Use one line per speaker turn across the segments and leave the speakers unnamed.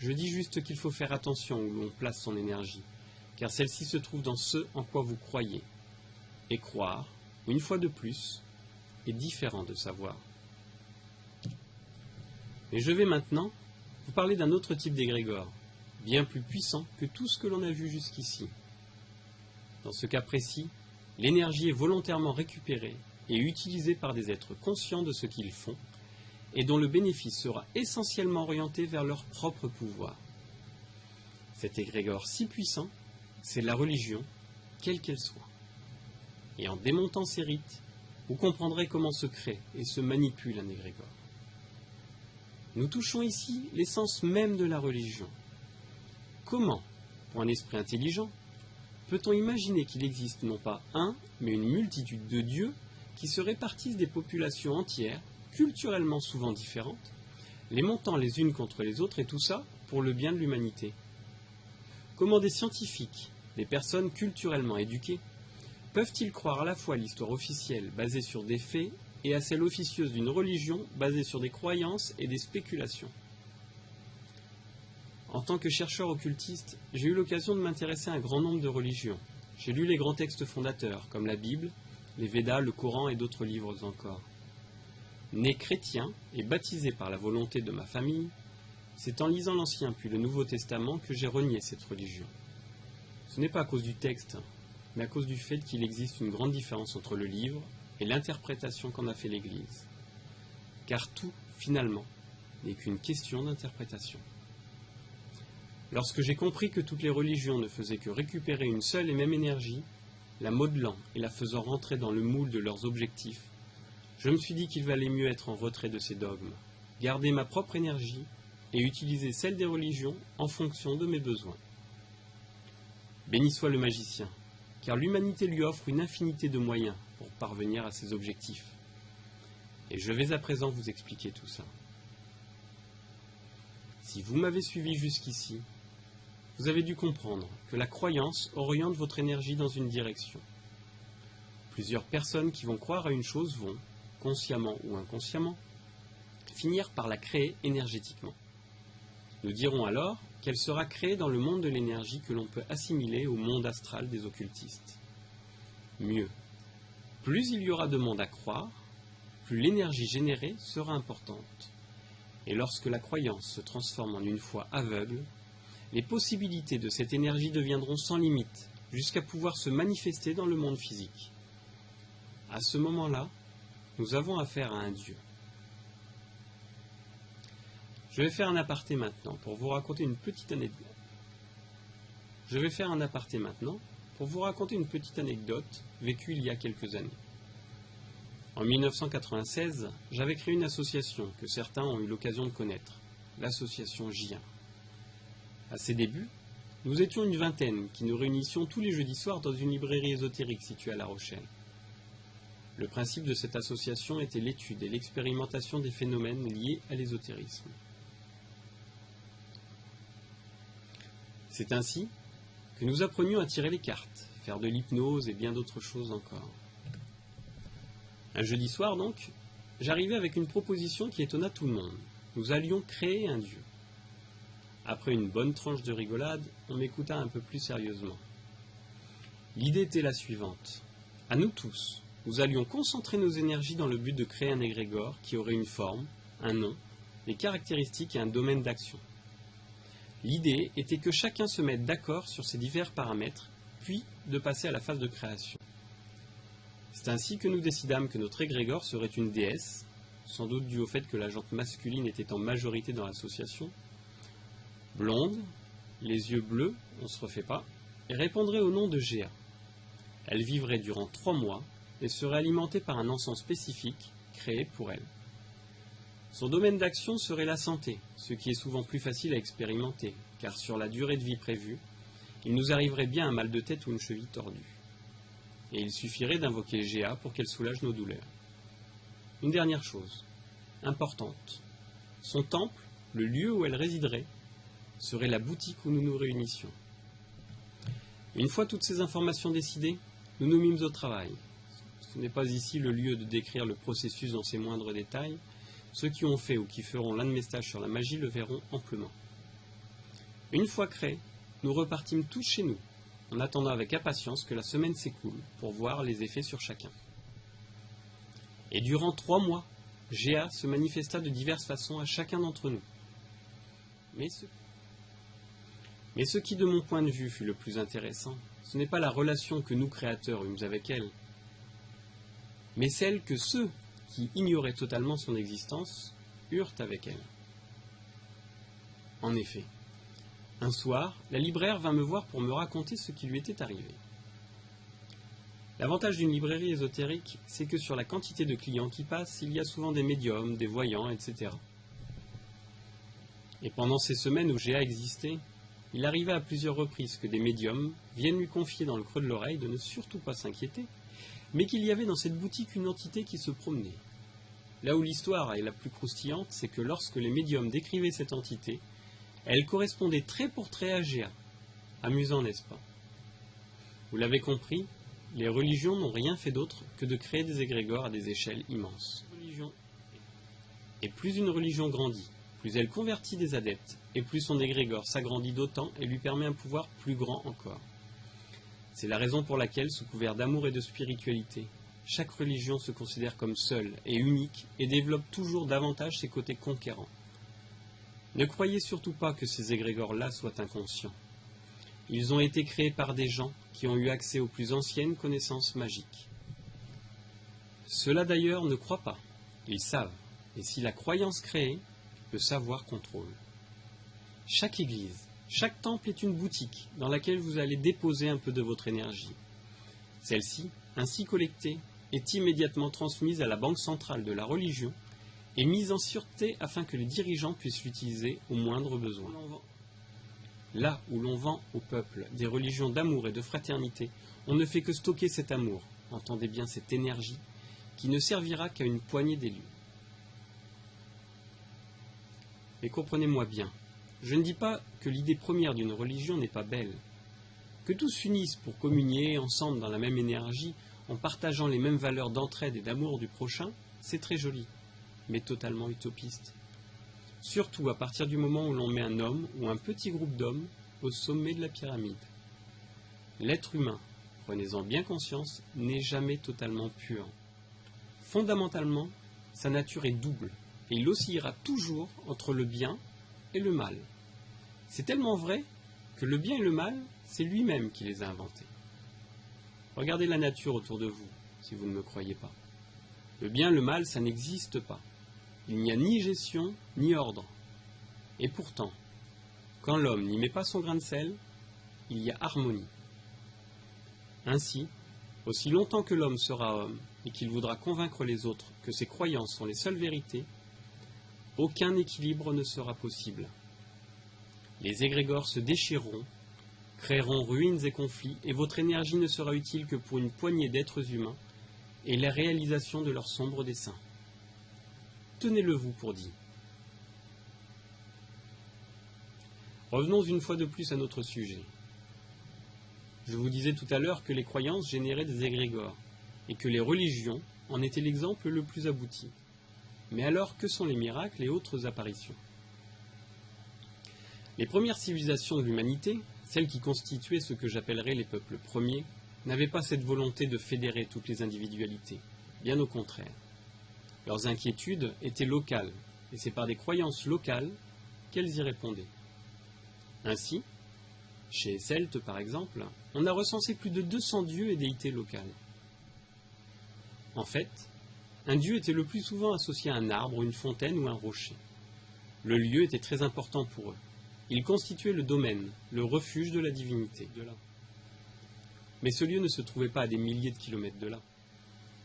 Je dis juste qu'il faut faire attention où l'on place son énergie, car celle-ci se trouve dans ce en quoi vous croyez. Et croire, une fois de plus, est différent de savoir. Mais je vais maintenant vous parler d'un autre type d'égrégore, bien plus puissant que tout ce que l'on a vu jusqu'ici. Dans ce cas précis, l'énergie est volontairement récupérée et utilisée par des êtres conscients de ce qu'ils font et dont le bénéfice sera essentiellement orienté vers leur propre pouvoir. Cet égrégore si puissant, c'est la religion, quelle qu'elle soit. Et en démontant ces rites, vous comprendrez comment se crée et se manipule un égrégore. Nous touchons ici l'essence même de la religion. Comment, pour un esprit intelligent, peut-on imaginer qu'il existe non pas un, mais une multitude de dieux qui se répartissent des populations entières, culturellement souvent différentes, les montant les unes contre les autres, et tout ça pour le bien de l'humanité? Comment des scientifiques, des personnes culturellement éduquées, peuvent-ils croire à la fois l'histoire officielle basée sur des faits et à celle officieuse d'une religion basée sur des croyances et des spéculations? En tant que chercheur occultiste, j'ai eu l'occasion de m'intéresser à un grand nombre de religions. J'ai lu les grands textes fondateurs, comme la Bible, les Védas, le Coran et d'autres livres encore. Né chrétien et baptisé par la volonté de ma famille, c'est en lisant l'Ancien puis le Nouveau Testament que j'ai renié cette religion. Ce n'est pas à cause du texte, mais à cause du fait qu'il existe une grande différence entre le livre et l'interprétation qu'en a fait l'Église. Car tout, finalement, n'est qu'une question d'interprétation. Lorsque j'ai compris que toutes les religions ne faisaient que récupérer une seule et même énergie, la modelant et la faisant rentrer dans le moule de leurs objectifs, je me suis dit qu'il valait mieux être en retrait de ces dogmes, garder ma propre énergie et utiliser celle des religions en fonction de mes besoins. Béni soit le magicien, car l'humanité lui offre une infinité de moyens pour parvenir à ses objectifs. Et je vais à présent vous expliquer tout ça. Si vous m'avez suivi jusqu'ici, vous avez dû comprendre que la croyance oriente votre énergie dans une direction. Plusieurs personnes qui vont croire à une chose vont, consciemment ou inconsciemment, finir par la créer énergétiquement. Nous dirons alors qu'elle sera créée dans le monde de l'énergie que l'on peut assimiler au monde astral des occultistes. Mieux, plus il y aura de monde à croire, plus l'énergie générée sera importante. Et lorsque la croyance se transforme en une foi aveugle, les possibilités de cette énergie deviendront sans limite, jusqu'à pouvoir se manifester dans le monde physique. À ce moment-là, nous avons affaire à un Dieu. Je vais faire un aparté maintenant pour vous raconter une petite anecdote. Vécue il y a quelques années. En 1996, j'avais créé une association que certains ont eu l'occasion de connaître, l'association J1. À ses débuts, nous étions une vingtaine qui nous réunissions tous les jeudis soirs dans une librairie ésotérique située à La Rochelle. Le principe de cette association était l'étude et l'expérimentation des phénomènes liés à l'ésotérisme. C'est ainsi que nous apprenions à tirer les cartes, faire de l'hypnose et bien d'autres choses encore. Un jeudi soir donc, j'arrivais avec une proposition qui étonna tout le monde. Nous allions créer un dieu. Après une bonne tranche de rigolade, on m'écouta un peu plus sérieusement. L'idée était la suivante. À nous tous, nous allions concentrer nos énergies dans le but de créer un égrégore qui aurait une forme, un nom, des caractéristiques et un domaine d'action. L'idée était que chacun se mette d'accord sur ces divers paramètres, puis de passer à la phase de création. C'est ainsi que nous décidâmes que notre égrégore serait une déesse, sans doute dû au fait que la jante masculine était en majorité dans l'association, blonde, les yeux bleus, on ne se refait pas, et répondrait au nom de Géa. Elle vivrait durant 3 mois et serait alimentée par un encens spécifique créé pour elle. Son domaine d'action serait la santé, ce qui est souvent plus facile à expérimenter, car sur la durée de vie prévue, il nous arriverait bien un mal de tête ou une cheville tordue. Et il suffirait d'invoquer Géa pour qu'elle soulage nos douleurs. Une dernière chose, importante. Son temple, le lieu où elle résiderait, serait la boutique où nous nous réunissions. Une fois toutes ces informations décidées, nous nous mîmes au travail. Ce n'est pas ici le lieu de décrire le processus dans ses moindres détails. Ceux qui ont fait ou qui feront l'un de mes stages sur la magie le verront amplement. Une fois créés, nous repartîmes tous chez nous, en attendant avec impatience que la semaine s'écoule pour voir les effets sur chacun. Et durant 3 mois, Géa se manifesta de diverses façons à chacun d'entre nous. Mais ce qui, de mon point de vue, fut le plus intéressant, ce n'est pas la relation que nous, créateurs, eûmes avec elle, mais celle que ceux qui ignoraient totalement son existence eurent avec elle. En effet, un soir, la libraire vint me voir pour me raconter ce qui lui était arrivé. L'avantage d'une librairie ésotérique, c'est que sur la quantité de clients qui passent, il y a souvent des médiums, des voyants, etc. Et pendant ces semaines où Géa existait, il arriva à plusieurs reprises que des médiums viennent lui confier dans le creux de l'oreille de ne surtout pas s'inquiéter, mais qu'il y avait dans cette boutique une entité qui se promenait. Là où l'histoire est la plus croustillante, c'est que lorsque les médiums décrivaient cette entité, elle correspondait trait pour trait à Géa. Amusant, n'est-ce pas? Vous l'avez compris, les religions n'ont rien fait d'autre que de créer des égrégores à des échelles immenses. Et plus une religion grandit, plus elle convertit des adeptes, et plus son égrégore s'agrandit d'autant et lui permet un pouvoir plus grand encore. C'est la raison pour laquelle, sous couvert d'amour et de spiritualité, chaque religion se considère comme seule et unique et développe toujours davantage ses côtés conquérants. Ne croyez surtout pas que ces égrégores-là soient inconscients. Ils ont été créés par des gens qui ont eu accès aux plus anciennes connaissances magiques. Ceux-là d'ailleurs ne croient pas, ils savent, et si la croyance créée, le savoir contrôle. Chaque église, chaque temple est une boutique dans laquelle vous allez déposer un peu de votre énergie. Celle-ci, ainsi collectée, est immédiatement transmise à la banque centrale de la religion et mise en sûreté afin que les dirigeants puissent l'utiliser au moindre besoin. Là où l'on vend au peuple des religions d'amour et de fraternité, on ne fait que stocker cet amour, entendez bien cette énergie, qui ne servira qu'à une poignée d'élus. Mais comprenez-moi bien, je ne dis pas que l'idée première d'une religion n'est pas belle. Que tous s'unissent pour communier ensemble dans la même énergie, en partageant les mêmes valeurs d'entraide et d'amour du prochain, c'est très joli, mais totalement utopiste. Surtout à partir du moment où l'on met un homme ou un petit groupe d'hommes au sommet de la pyramide. L'être humain, prenez-en bien conscience, n'est jamais totalement pur. Fondamentalement, sa nature est double, et il oscillera toujours entre le bien et le mal. C'est tellement vrai que le bien et le mal, c'est lui-même qui les a inventés. Regardez la nature autour de vous, si vous ne me croyez pas. Le bien et le mal, ça n'existe pas. Il n'y a ni gestion, ni ordre. Et pourtant, quand l'homme n'y met pas son grain de sel, il y a harmonie. Ainsi, aussi longtemps que l'homme sera homme et qu'il voudra convaincre les autres que ses croyances sont les seules vérités, aucun équilibre ne sera possible. Les égrégores se déchireront, créeront ruines et conflits, et votre énergie ne sera utile que pour une poignée d'êtres humains et la réalisation de leurs sombres desseins. Tenez-le vous pour dit. Revenons une fois de plus à notre sujet. Je vous disais tout à l'heure que les croyances généraient des égrégores, et que les religions en étaient l'exemple le plus abouti. Mais alors, que sont les miracles et autres apparitions? Les premières civilisations de l'humanité, celles qui constituaient ce que j'appellerais les peuples premiers, n'avaient pas cette volonté de fédérer toutes les individualités, bien au contraire. Leurs inquiétudes étaient locales, et c'est par des croyances locales qu'elles y répondaient. Ainsi, chez les Celtes par exemple, on a recensé plus de 200 dieux et déités locales. En fait, un dieu était le plus souvent associé à un arbre, une fontaine ou un rocher. Le lieu était très important pour eux. Il constituait le domaine, le refuge de la divinité. Mais ce lieu ne se trouvait pas à des milliers de kilomètres de là.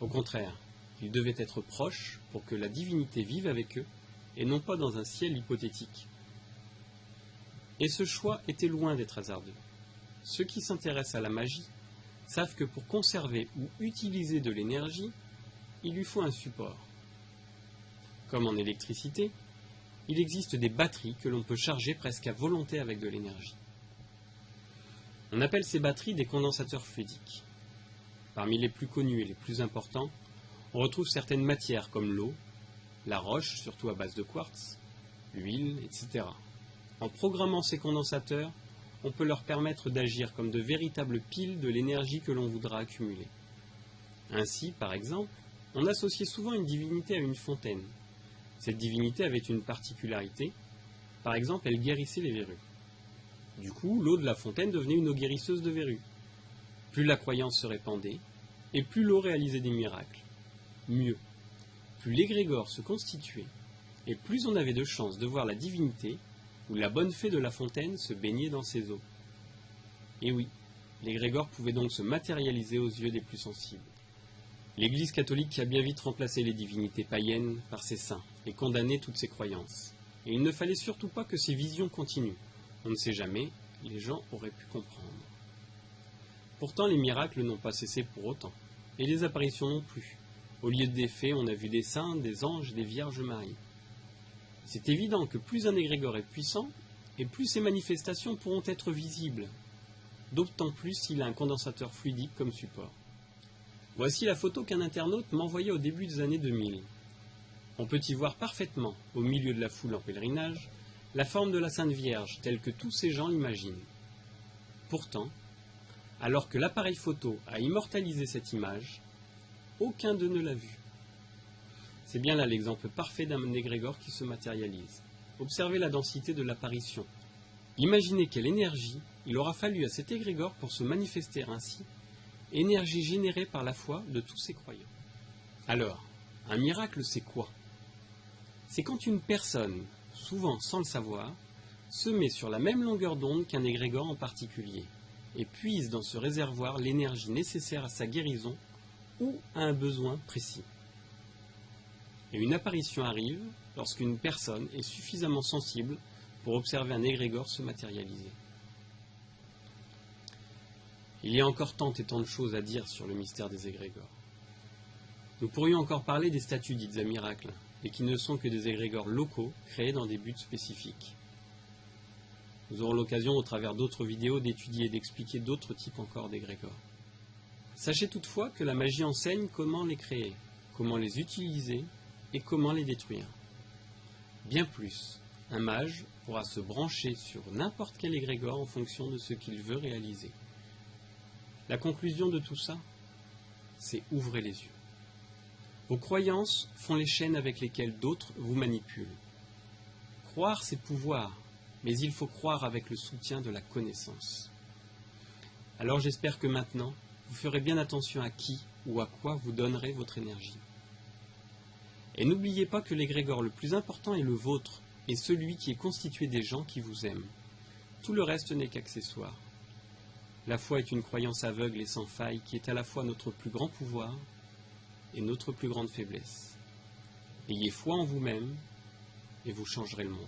Au contraire, il devait être proche pour que la divinité vive avec eux, et non pas dans un ciel hypothétique. Et ce choix était loin d'être hasardeux. Ceux qui s'intéressent à la magie savent que pour conserver ou utiliser de l'énergie, il lui faut un support. Comme en électricité, il existe des batteries que l'on peut charger presque à volonté avec de l'énergie. On appelle ces batteries des condensateurs fluidiques. Parmi les plus connus et les plus importants, on retrouve certaines matières comme l'eau, la roche, surtout à base de quartz, l'huile, etc. En programmant ces condensateurs, on peut leur permettre d'agir comme de véritables piles de l'énergie que l'on voudra accumuler. Ainsi, par exemple, on associait souvent une divinité à une fontaine. Cette divinité avait une particularité, par exemple, elle guérissait les verrues. Du coup, l'eau de la fontaine devenait une eau guérisseuse de verrues. Plus la croyance se répandait, et plus l'eau réalisait des miracles. Mieux, plus l'égrégore se constituait, et plus on avait de chances de voir la divinité ou la bonne fée de la fontaine se baigner dans ses eaux. Et oui, l'égrégore pouvait donc se matérialiser aux yeux des plus sensibles. L'Église catholique a bien vite remplacé les divinités païennes par ses saints et condamné toutes ces croyances. Et il ne fallait surtout pas que ces visions continuent. On ne sait jamais, les gens auraient pu comprendre. Pourtant, les miracles n'ont pas cessé pour autant, et les apparitions non plus. Au lieu des fées, on a vu des saints, des anges et des vierges Marie. C'est évident que plus un égrégore est puissant, et plus ses manifestations pourront être visibles, d'autant plus s'il a un condensateur fluidique comme support. Voici la photo qu'un internaute m'a envoyée au début des années 2000. On peut y voir parfaitement, au milieu de la foule en pèlerinage, la forme de la Sainte Vierge telle que tous ces gens l'imaginent. Pourtant, alors que l'appareil photo a immortalisé cette image, aucun d'eux ne l'a vue. C'est bien là l'exemple parfait d'un égrégore qui se matérialise. Observez la densité de l'apparition. Imaginez quelle énergie il aura fallu à cet égrégore pour se manifester ainsi, énergie générée par la foi de tous ses croyants. Alors, un miracle, c'est quoi? C'est quand une personne, souvent sans le savoir, se met sur la même longueur d'onde qu'un égrégore en particulier, et puise dans ce réservoir l'énergie nécessaire à sa guérison ou à un besoin précis. Et une apparition arrive lorsqu'une personne est suffisamment sensible pour observer un égrégore se matérialiser. Il y a encore tant et tant de choses à dire sur le mystère des égrégores. Nous pourrions encore parler des statues dites à miracles, et qui ne sont que des égrégores locaux créés dans des buts spécifiques. Nous aurons l'occasion, au travers d'autres vidéos, d'étudier et d'expliquer d'autres types encore d'égrégores. Sachez toutefois que la magie enseigne comment les créer, comment les utiliser et comment les détruire. Bien plus, un mage pourra se brancher sur n'importe quel égrégore en fonction de ce qu'il veut réaliser. La conclusion de tout ça, c'est ouvrez les yeux. Vos croyances font les chaînes avec lesquelles d'autres vous manipulent. Croire, c'est pouvoir, mais il faut croire avec le soutien de la connaissance. Alors j'espère que maintenant, vous ferez bien attention à qui ou à quoi vous donnerez votre énergie. Et n'oubliez pas que l'égrégore le plus important est le vôtre, et celui qui est constitué des gens qui vous aiment. Tout le reste n'est qu'accessoire. La foi est une croyance aveugle et sans faille qui est à la fois notre plus grand pouvoir et notre plus grande faiblesse. Ayez foi en vous-même et vous changerez le monde.